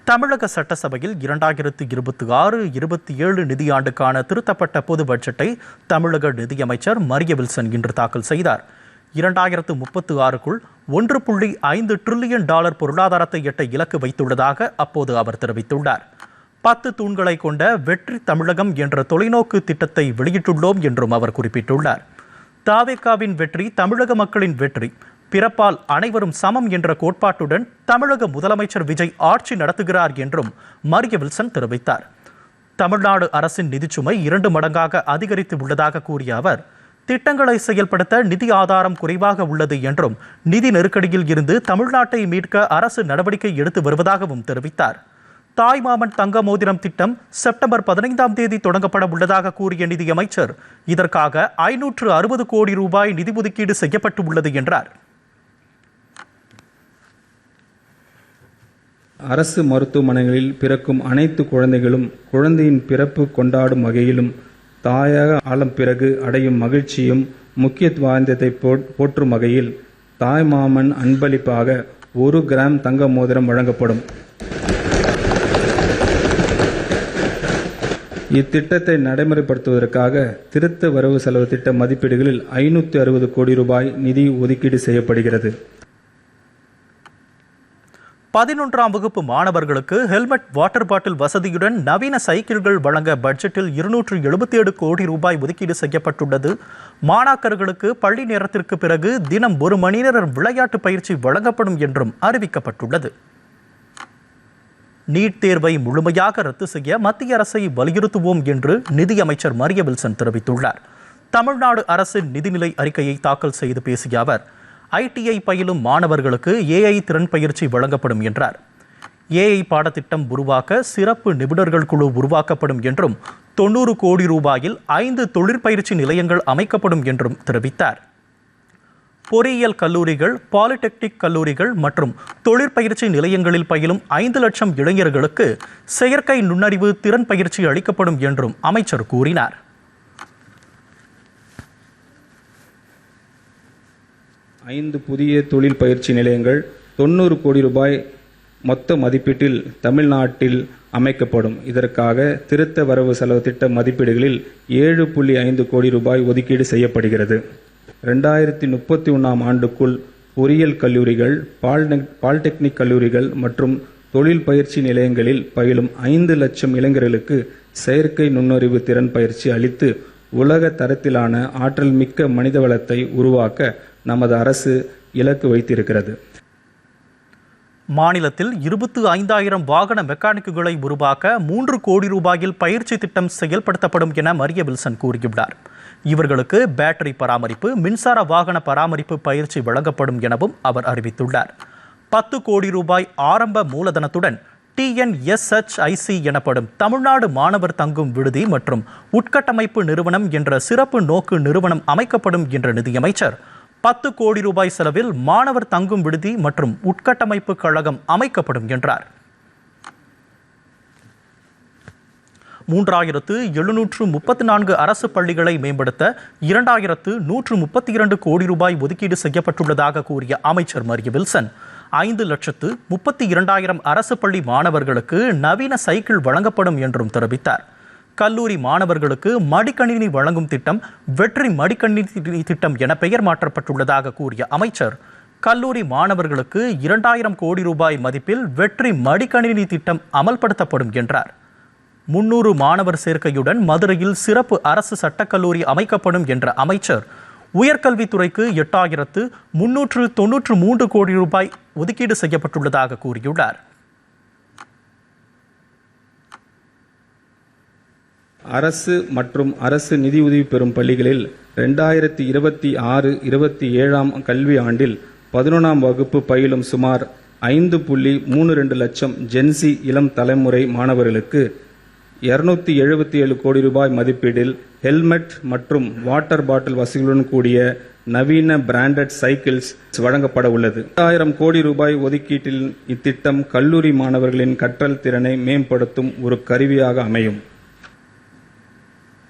தமிழக சட்டசபையில் 2026-27 நிதியாண்டுக்கான திருத்தப்பட்ட பொது பட்ஜெட்டை தமிழக நிதியமைச்சர் மரிய வில்சன் இன்று தாக்கல் செய்தார். 2036க்குள் $1.5 டிரில்லியன் பொருளாதாரத்தை எட்ட இலக்கு வைத்துள்ளதாக அப்போது அவர் தெரிவித்துள்ளார். 10 தூண்களை கொண்ட வெற்றி தமிழகம் என்ற தொலைநோக்கு திட்டத்தை வெளியிட்டுள்ளோம் என்றும் அவர் குறிப்பிட்டுள்ளார். தாவேகாவின் வெற்றி தமிழக மக்களின் வெற்றி, பிறப்பால் அனைவரும் சமம் என்ற கோட்பாட்டுடன் தமிழக முதலமைச்சர் விஜய் ஆட்சி நடத்துகிறார் என்றும் மரிய வில்சன் தெரிவித்தார். தமிழ்நாடு அரசின் நிதிச்சுமை 2 மடங்காக அதிகரித்து உள்ளதாக கூறிய அவர், திட்டங்களை செயல்படுத்த நிதி ஆதாரம் குறைவாக உள்ளது என்றும் நிதி நெருக்கடியில் இருந்து தமிழ்நாட்டை மீட்க அரசு நடவடிக்கை எடுத்து வருவதாகவும் தெரிவித்தார். தாய்மாமன் தங்க மோதிரம் திட்டம் செப்டம்பர் 15ஆம் தேதி தொடங்கப்பட உள்ளதாக கூறிய நிதியமைச்சர், இதற்காக 560 கோடி ரூபாய் நிதி ஒதுக்கீடு செய்யப்பட்டுள்ளது என்றார். அரசு மருத்துவமனைகளில் பிறக்கும் அனைத்து குழந்தைகளும் குழந்தையின் பிறப்பு கொண்டாடும் வகையிலும் தாயாக ஆளும் பிறகு அடையும் மகிழ்ச்சியும் முக்கியத்துவ வாய்ந்ததை போற்றும் வகையில் தாய்மாமன் அன்பளிப்பாக 1 கிராம் தங்க மோதிரம் வழங்கப்படும். இத்திட்டத்தை நடைமுறைப்படுத்துவதற்காக திருத்த வரவு செலவு திட்ட மதிப்பீடுகளில் 560 கோடி ரூபாய் நிதி ஒதுக்கீடு செய்யப்படுகிறது. 11ஆம் வகுப்பு மாணவர்களுக்கு ஹெல்மெட், வாட்டர் பாட்டில் வசதியுடன் நவீன சைக்கிள்கள் வழங்க பட்ஜெட்டில் 277 கோடி ரூபாய் ஒதுக்கீடு செய்யப்பட்டுள்ளது. மாணாக்கர்களுக்கு பள்ளி நேரத்திற்கு பிறகு தினம் 1 மணி நேரம் விளையாட்டு பயிற்சி வழங்கப்படும் என்றும் அறிவிக்கப்பட்டுள்ளது. நீட் தேர்வை முழுமையாக ரத்து செய்ய மத்திய அரசை வலியுறுத்துவோம் என்று நிதியமைச்சர் மரிய வில்சன் தெரிவித்துள்ளார். தமிழ்நாடு அரசின் நிதிநிலை அறிக்கையை தாக்கல் செய்து பேசிய அவர், ITI பயிலும் மாணவர்களுக்கு AI திறன் பயிற்சி வழங்கப்படும் என்றார். AI பாடத்திட்டம் உருவாக்க சிறப்பு நிபுணர்கள் குழு உருவாக்கப்படும் என்றும் 90 கோடி ரூபாயில் 5 தொழிற்பயிற்சி நிலையங்கள் அமைக்கப்படும் என்றும் தெரிவித்தார். பொறியியல் கல்லூரிகள், பாலிடெக்னிக் கல்லூரிகள் மற்றும் தொழிற்பயிற்சி நிலையங்களில் பயிலும் 5 லட்சம் இளைஞர்களுக்கு செயற்கை நுண்ணறிவு திறன் பயிற்சி அளிக்கப்படும் என்றும் அமைச்சர் கூறினார். ஐந்து புதிய தொழில் பயிற்சி நிலையங்கள் 90 கோடி ரூபாய் மொத்த மதிப்பீட்டில் தமிழ்நாட்டில் அமைக்கப்படும். இதற்காக திருத்த வரவு செலவு திட்ட மதிப்பீடுகளில் 7.5 கோடி ரூபாய் ஒதுக்கீடு செய்யப்படுகிறது. 2031ஆம் ஆண்டுக்குள் பொறியியல் கல்லூரிகள், பாலிடெக்னிக் கல்லூரிகள் மற்றும் தொழில் பயிற்சி நிலையங்களில் பயிலும் 5 லட்சம் இளைஞர்களுக்கு செயற்கை நுண்ணறிவு திறன் பயிற்சி அளித்து உலக தரத்திலான ஆற்றல் மிக்க மனிதவளத்தை உருவாக்க நமது அரசு இலக்கு வைத்திருக்கிறது. மாநிலத்தில் 25,000 வாகன மெக்கானிக்குகளை உருவாக்க 3 கோடி ரூபாயில் பயிற்சி திட்டம் செயல்படுத்தப்படும் என மரிய வில்சன் கூறியுள்ளார். இவர்களுக்கு பேட்டரி பராமரிப்பு, மின்சார வாகன பராமரிப்பு பயிற்சி வழங்கப்படும் எனவும் அவர் அறிவித்துள்ளார். 10 கோடி ரூபாய் ஆரம்ப மூலதனத்துடன் TNSHIC எனப்படும் தமிழ்நாடு மாணவர் தங்கும் விடுதி மற்றும் உட்கட்டமைப்பு நிறுவனம் என்ற சிறப்பு நோக்கு நிறுவனம் அமைக்கப்படும் என்ற நிதியமைச்சர், 10 கோடி ரூபாய் செலவில் மாணவர் தங்கும் விடுதி மற்றும் உட்கட்டமைப்பு கழகம் அமைக்கப்படும் என்றார். 3734 அரசு பள்ளிகளை மேம்படுத்த 2132 கோடி ரூபாய் ஒதுக்கீடு செய்யப்பட்டுள்ளதாக கூறிய அமைச்சர் மரிய வில்சன், 5,32,000 அரசு பள்ளி மாணவர்களுக்கு நவீன சைக்கிள் வழங்கப்படும் என்றும் தெரிவித்தார். கல்லூரி மாணவர்களுக்கு மடிக்கணினி வழங்கும் திட்டம் வெற்றி மடிக்கணினி திட்டம் என பெயர் மாற்றப்பட்டுள்ளதாக கூறிய அமைச்சர், கல்லூரி மாணவர்களுக்கு 2000 கோடி ரூபாய் மதிப்பில் வெற்றி மடிக்கணினி திட்டம் அமல்படுத்தப்படும் என்றார். 300 மாணவர் சேர்க்கையுடன் மதுரையில் சிறப்பு அரசு சட்டக்கல்லூரி அமைக்கப்படும் என்ற அமைச்சர், உயர்கல்வித்துறைக்கு 8,393 கோடி ரூபாய் ஒதுக்கீடு செய்யப்பட்டுள்ளதாக கூறியுள்ளார். அரசு மற்றும் அரசு நிதியுதவி பெறும் பள்ளிகளில் 2026-27ஆம் கல்வி ஆண்டில் 11ஆம் வகுப்பு பயிலும் சுமார் 5.32 லட்சம் ஜென்சி இளம் தலைமுறை மாணவர்களுக்கு 277 கோடி ரூபாய் மதிப்பீடில் ஹெல்மெட் மற்றும் வாட்டர் பாட்டில் வசதிகளுடன் கூடிய நவீன பிராண்டட் சைக்கிள்ஸ் வழங்கப்பட உள்ளது. 1000 கோடி ரூபாய் ஒதுக்கீட்டில் இத்திட்டம் கல்லூரி மாணவர்களின் கற்றல் திறனை மேம்படுத்தும் ஒரு கருவியாக அமையும்.